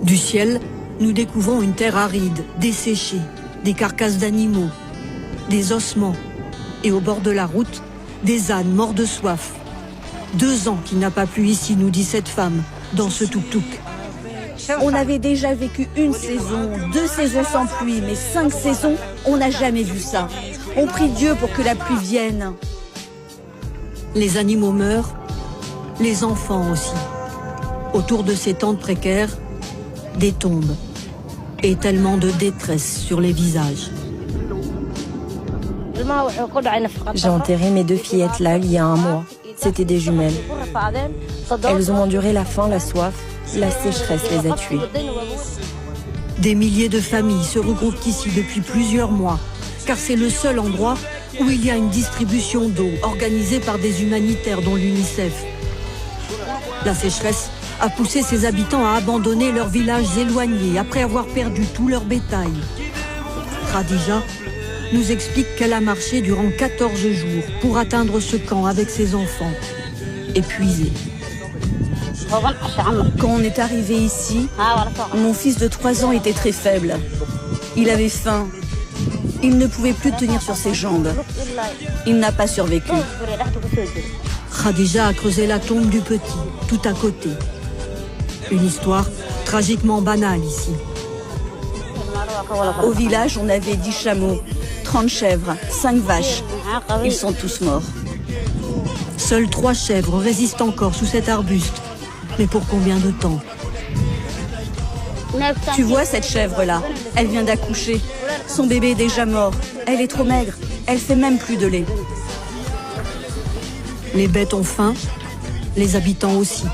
Du ciel, nous découvrons une terre aride, desséchée, des carcasses d'animaux, des ossements, et au bord de la route, des ânes morts de soif. 2 ans qu'il n'a pas plu ici, nous dit cette femme, dans ce tuk-tuk. On avait déjà vécu 1 saison, 2 saisons sans pluie, mais 5 saisons, on n'a jamais vu ça. On prie Dieu pour que la pluie vienne. Les animaux meurent, les enfants aussi. Autour de ces tentes précaires, des tombes et tellement de détresse sur les visages. J'ai enterré mes 2 fillettes là il y a 1 mois. C'était des jumelles. Elles ont enduré la faim, la soif, la sécheresse les a tuées. Des milliers de familles se regroupent ici depuis plusieurs mois, car c'est le seul endroit où il y a une distribution d'eau organisée par des humanitaires dont l'UNICEF. La sécheresse a poussé ses habitants à abandonner leurs villages éloignés après avoir perdu tout leur bétail. Khadija nous explique qu'elle a marché durant 14 jours pour atteindre ce camp avec ses enfants, épuisés. Quand on est arrivé ici, mon fils de 3 ans était très faible. Il avait faim. Il ne pouvait plus tenir sur ses jambes. Il n'a pas survécu. Khadija a creusé la tombe du petit, tout à côté. Une histoire tragiquement banale ici. Au village, on avait 10 chameaux, 30 chèvres, 5 vaches. Ils sont tous morts. Seules 3 chèvres résistent encore sous cet arbuste. Mais pour combien de temps? Tu vois cette chèvre-là? Elle vient d'accoucher. Son bébé est déjà mort. Elle est trop maigre. Elle fait même plus de lait. Les bêtes ont faim, les habitants aussi.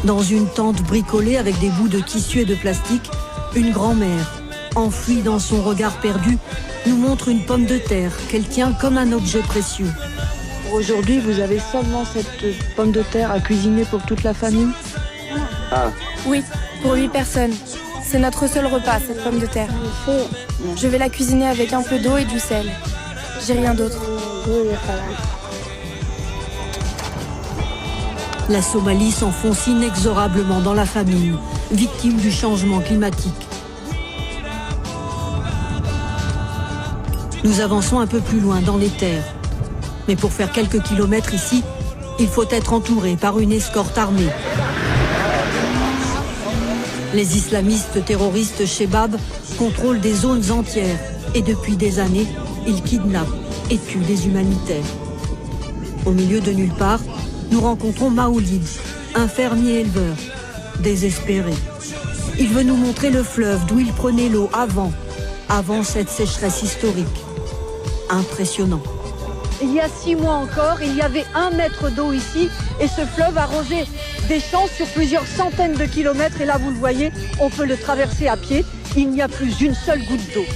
Dans une tente bricolée avec des bouts de tissu et de plastique, une grand-mère, enfouie dans son regard perdu, nous montre une pomme de terre qu'elle tient comme un objet précieux. Aujourd'hui, vous avez seulement cette pomme de terre à cuisiner pour toute la famille? Oui, pour 8 personnes. C'est notre seul repas, cette pomme de terre. Je vais la cuisiner avec un peu d'eau et du sel. J'ai rien d'autre. La Somalie s'enfonce inexorablement dans la famine, victime du changement climatique. Nous avançons un peu plus loin dans les terres. Mais pour faire quelques kilomètres ici, il faut être entouré par une escorte armée. Les islamistes terroristes Shebab contrôlent des zones entières et depuis des années, ils kidnappent et tuent des humanitaires. Au milieu de nulle part, nous rencontrons Maoulid, un fermier éleveur, désespéré. Il veut nous montrer le fleuve d'où il prenait l'eau avant cette sécheresse historique. Impressionnant. Il y a 6 mois encore, il y avait 1 mètre d'eau ici et ce fleuve arrosait des champs sur plusieurs centaines de kilomètres et là vous le voyez, on peut le traverser à pied, il n'y a plus une seule goutte d'eau.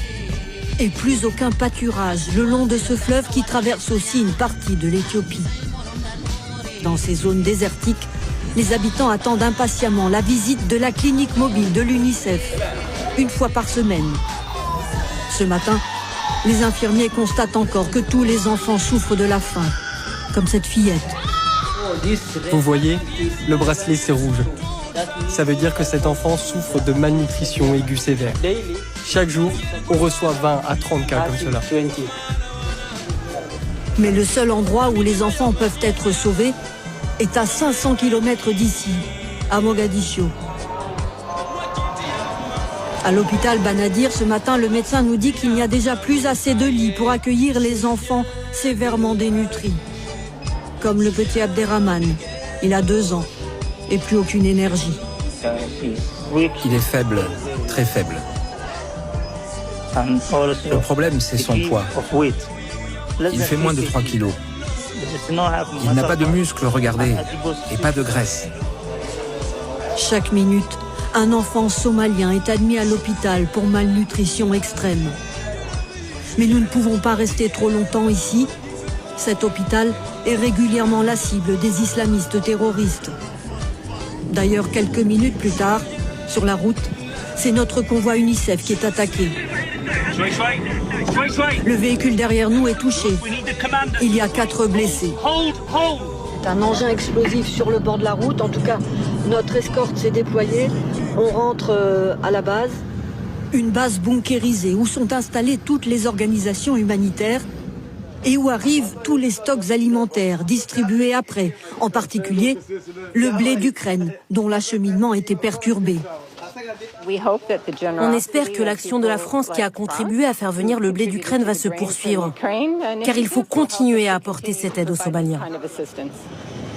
Et plus aucun pâturage le long de ce fleuve qui traverse aussi une partie de l'Éthiopie. Dans ces zones désertiques, les habitants attendent impatiemment la visite de la clinique mobile de l'UNICEF, 1 fois par semaine. Ce matin, les infirmiers constatent encore que tous les enfants souffrent de la faim, comme cette fillette. Vous voyez, le bracelet c'est rouge. Ça veut dire que cet enfant souffre de malnutrition aiguë sévère. Chaque jour, on reçoit 20 à 30 cas comme cela. Mais le seul endroit où les enfants peuvent être sauvés est à 500 km d'ici, à Mogadiscio. À l'hôpital Banadir, ce matin, le médecin nous dit qu'il n'y a déjà plus assez de lits pour accueillir les enfants sévèrement dénutris. Comme le petit Abderrahman, il a 2 ans et plus aucune énergie. Il est faible, très faible. Le problème, c'est son poids. Il fait moins de 3 kilos. Il n'a pas de muscles, regardez, et pas de graisse. Chaque minute, un enfant somalien est admis à l'hôpital pour malnutrition extrême. Mais nous ne pouvons pas rester trop longtemps ici. Cet hôpital est régulièrement la cible des islamistes terroristes. D'ailleurs, quelques minutes plus tard, sur la route, c'est notre convoi UNICEF qui est attaqué. Le véhicule derrière nous est touché. Il y a 4 blessés. C'est un engin explosif sur le bord de la route. En tout cas, notre escorte s'est déployée. On rentre à la base. Une base bunkérisée où sont installées toutes les organisations humanitaires et où arrivent tous les stocks alimentaires distribués après, en particulier le blé d'Ukraine, dont l'acheminement était perturbé. On espère que l'action de la France qui a contribué à faire venir le blé d'Ukraine va se poursuivre, car il faut continuer à apporter cette aide aux Somaliens.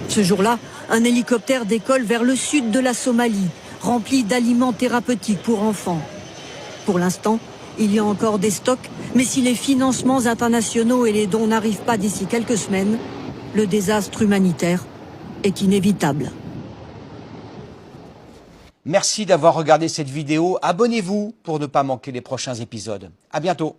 Ce jour-là, un hélicoptère décolle vers le sud de la Somalie, rempli d'aliments thérapeutiques pour enfants. Pour l'instant, il y a encore des stocks, mais si les financements internationaux et les dons n'arrivent pas d'ici quelques semaines, le désastre humanitaire est inévitable. Merci d'avoir regardé cette vidéo. Abonnez-vous pour ne pas manquer les prochains épisodes. À bientôt.